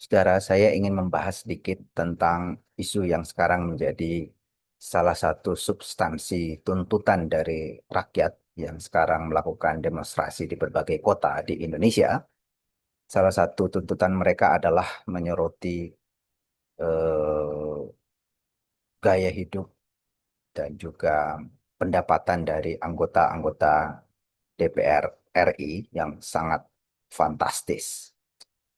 Saudara, saya ingin membahas sedikit tentang isu yang sekarang menjadi salah satu substansi tuntutan dari rakyat yang sekarang melakukan demonstrasi di berbagai kota di Indonesia. Salah satu tuntutan mereka adalah menyoroti eh, gaya hidup dan juga pendapatan dari anggota-anggota DPR RI yang sangat fantastis.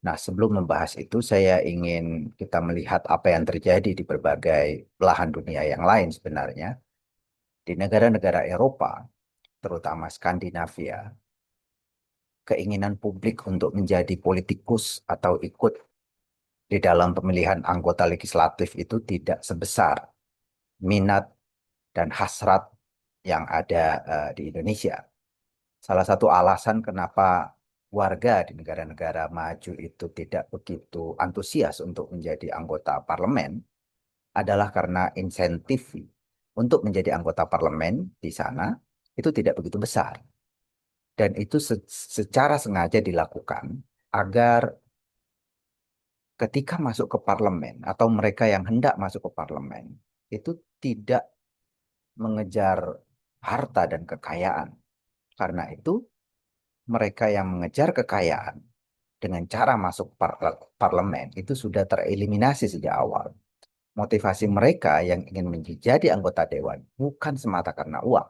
Nah, sebelum membahas itu, saya ingin kita melihat apa yang terjadi di berbagai belahan dunia yang lain sebenarnya. Di negara-negara Eropa, terutama Skandinavia, keinginan publik untuk menjadi politikus atau ikut di dalam pemilihan anggota legislatif itu tidak sebesar minat dan hasrat yang ada di Indonesia. Salah satu alasan kenapa warga di negara-negara maju itu tidak begitu antusias untuk menjadi anggota parlemen adalah karena insentif untuk menjadi anggota parlemen di sana itu tidak begitu besar. Dan itu secara sengaja dilakukan agar ketika masuk ke parlemen atau mereka yang hendak masuk ke parlemen itu tidak mengejar harta dan kekayaan. Karena itu mereka yang mengejar kekayaan dengan cara masuk parlemen itu sudah tereliminasi sejak awal. Motivasi mereka yang ingin menjadi anggota dewan bukan semata karena uang.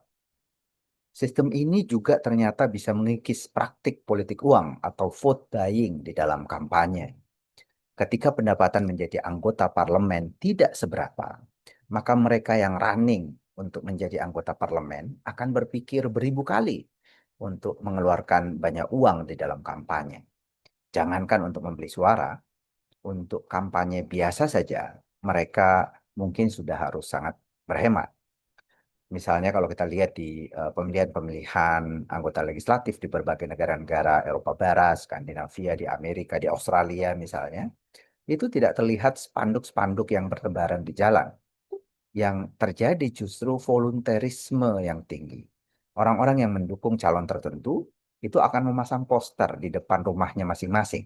Sistem ini juga ternyata bisa mengikis praktik politik uang atau vote buying di dalam kampanye. Ketika pendapatan menjadi anggota parlemen tidak seberapa, maka mereka yang running untuk menjadi anggota parlemen akan berpikir beribu kali untuk mengeluarkan banyak uang di dalam kampanye. Jangankan untuk membeli suara, untuk kampanye biasa saja, mereka mungkin sudah harus sangat berhemat. Misalnya kalau kita lihat di pemilihan-pemilihan anggota legislatif di berbagai negara-negara Eropa Barat, Skandinavia, di Amerika, di Australia misalnya, itu tidak terlihat spanduk-spanduk yang bertebaran di jalan. Yang terjadi justru volunterisme yang tinggi. Orang-orang yang mendukung calon tertentu itu akan memasang poster di depan rumahnya masing-masing.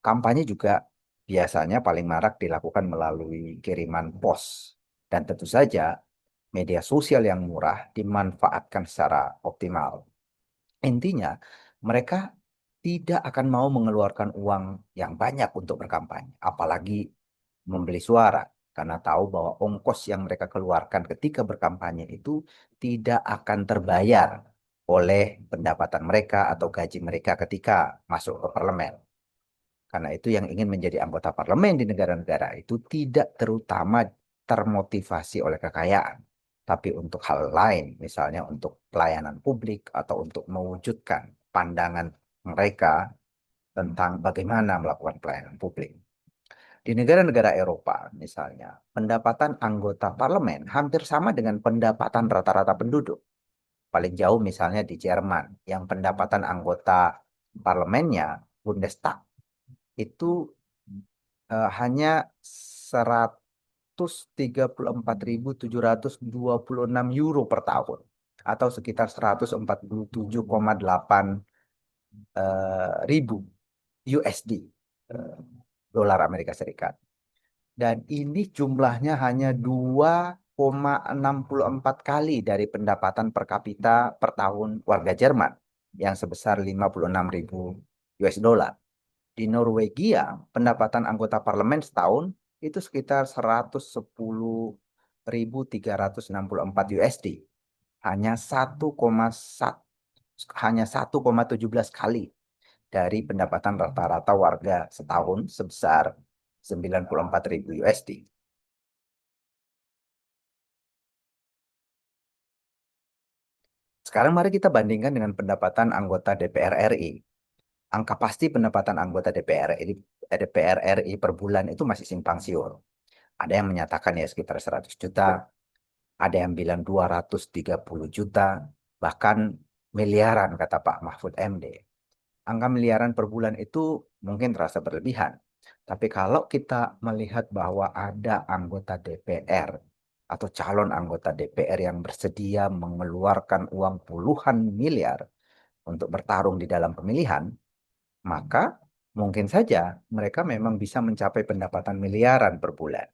Kampanye juga biasanya paling marak dilakukan melalui kiriman pos. Dan tentu saja media sosial yang murah dimanfaatkan secara optimal. Intinya, mereka tidak akan mau mengeluarkan uang yang banyak untuk berkampanye, apalagi membeli suara, karena tahu bahwa ongkos yang mereka keluarkan ketika berkampanye itu tidak akan terbayar oleh pendapatan mereka atau gaji mereka ketika masuk ke parlemen. Karena itu yang ingin menjadi anggota parlemen di negara-negara itu tidak terutama termotivasi oleh kekayaan, tapi untuk hal lain, misalnya untuk pelayanan publik atau untuk mewujudkan pandangan mereka tentang bagaimana melakukan pelayanan publik. Di negara-negara Eropa, misalnya, pendapatan anggota parlemen hampir sama dengan pendapatan rata-rata penduduk. Paling jauh misalnya di Jerman, yang pendapatan anggota parlemennya, Bundestag, itu hanya 134.726 euro per tahun atau sekitar 147,8 ribu USD, eh, dolar Amerika Serikat. Dan ini jumlahnya hanya 2,64 kali dari pendapatan per kapita per tahun warga Jerman yang sebesar 56.000 US dollar. Di Norwegia, pendapatan anggota parlemen setahun itu sekitar 110.364 USD. Hanya 1,17 kali dari pendapatan rata-rata warga setahun sebesar 94.000 USD. Sekarang mari kita bandingkan dengan pendapatan anggota DPR RI. Angka pasti pendapatan anggota DPR RI per bulan itu masih simpang siur. Ada yang menyatakan ya sekitar 100 juta, ada yang bilang 230 juta, bahkan miliaran kata Pak Mahfud MD. Angka miliaran per bulan itu mungkin terasa berlebihan. Tapi kalau kita melihat bahwa ada anggota DPR atau calon anggota DPR yang bersedia mengeluarkan uang puluhan miliar untuk bertarung di dalam pemilihan, maka Mungkin saja mereka memang bisa mencapai pendapatan miliaran per bulan.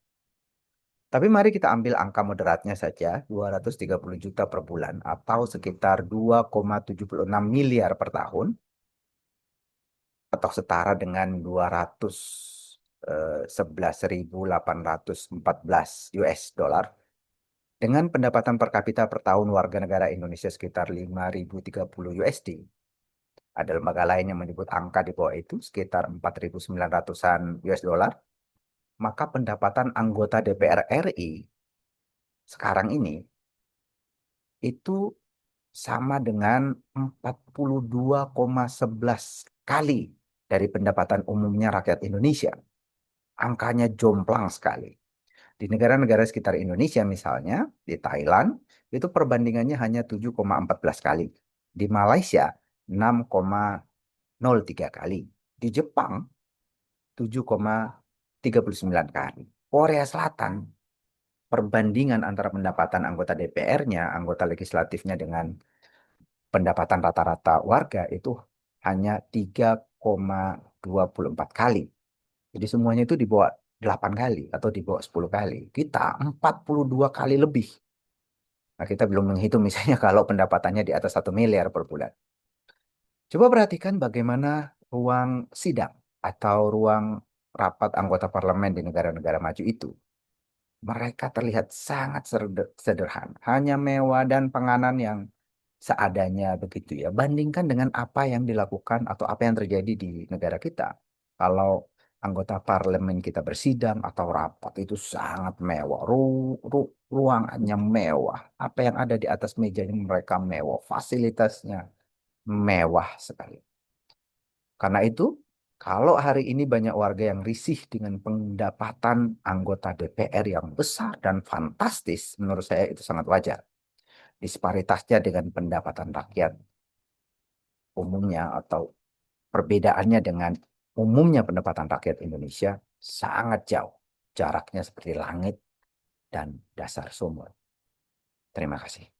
Tapi mari kita ambil angka moderatnya saja, 230 juta per bulan atau sekitar 2,76 miliar per tahun atau setara dengan 211.814 US dollar. Dengan pendapatan per kapita per tahun warga negara Indonesia sekitar 5.030 USD. Ada lembaga lain yang menyebut angka di bawah itu sekitar 4.900-an US dollar. Maka pendapatan anggota DPR RI sekarang ini itu sama dengan 42,11 kali dari pendapatan umumnya rakyat Indonesia. Angkanya jomplang sekali. Di negara-negara sekitar Indonesia misalnya, di Thailand, itu perbandingannya hanya 7,14 kali. Di Malaysia, 6,03 kali. Di Jepang, 7,39 kali. Korea Selatan, perbandingan antara pendapatan anggota DPR-nya, anggota legislatifnya dengan pendapatan rata-rata warga itu hanya 3,24 kali. Jadi semuanya itu di bawah 8 kali atau di bawah 10 kali. Kita 42 kali lebih. Nah, kita belum menghitung misalnya kalau pendapatannya di atas 1 miliar per bulan. Coba perhatikan bagaimana ruang sidang atau ruang rapat anggota parlemen di negara-negara maju itu. Mereka terlihat sangat sederhana, hanya mewah dan penganan yang seadanya begitu ya. Bandingkan dengan apa yang dilakukan atau apa yang terjadi di negara kita. Kalau anggota parlemen kita bersidang atau rapat itu sangat mewah, ruangannya mewah, apa yang ada di atas mejanya mereka mewah, fasilitasnya mewah sekali. Karena itu, kalau hari ini banyak warga yang risih dengan pendapatan anggota DPR yang besar dan fantastis, menurut saya itu sangat wajar. Disparitasnya dengan pendapatan rakyat umumnya atau perbedaannya dengan umumnya pendapatan rakyat Indonesia sangat jauh. Jaraknya seperti langit dan dasar sumur. Terima kasih.